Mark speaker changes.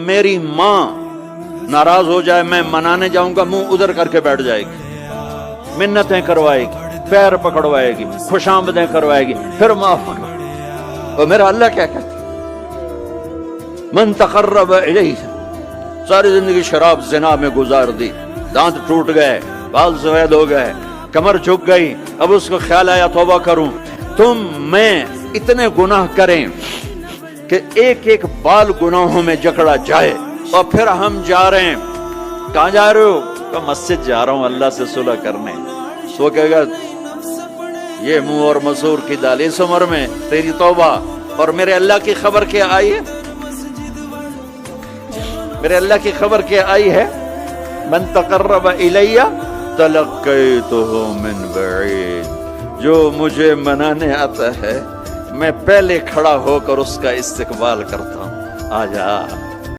Speaker 1: میری ماں ناراض ہو جائے، میں منانے جاؤں گا، منہ ادھر کر کے بیٹھ جائے گی، منتیں کروائے گی، پیر پکڑوائے گی، خوش آمدیں کروائے گی، پھر معاف کرو۔ اور میرا اللہ کیا کہتا ہے؟ من تقرب الیہ، ساری زندگی شراب زنا میں گزار دی، دانت ٹوٹ گئے، بال سفید ہو گئے، کمر جھک گئی، اب اس کو خیال آیا توبہ کروں، تم میں اتنے گناہ کریں کہ ایک ایک بال گناہوں میں جکڑا جائے، اور پھر ہم جا رہے ہیں، کہاں جا رہے ہو؟ کہ مسجد جا رہا ہوں اللہ سے صلح کرنے۔ تو وہ کہے گا یہ منہ اور مسور کی دال، اس عمر میں تیری توبہ، اور میرے اللہ کی خبر کیا آئی ہے؟ میرے اللہ کی خبر کیا آئی ہے؟ من تقرب الیہ تلقیتہ من بعید، جو مجھے منانے آتا ہے میں پہلے کھڑا ہو کر اس کا استقبال کرتا ہوں، آ جا۔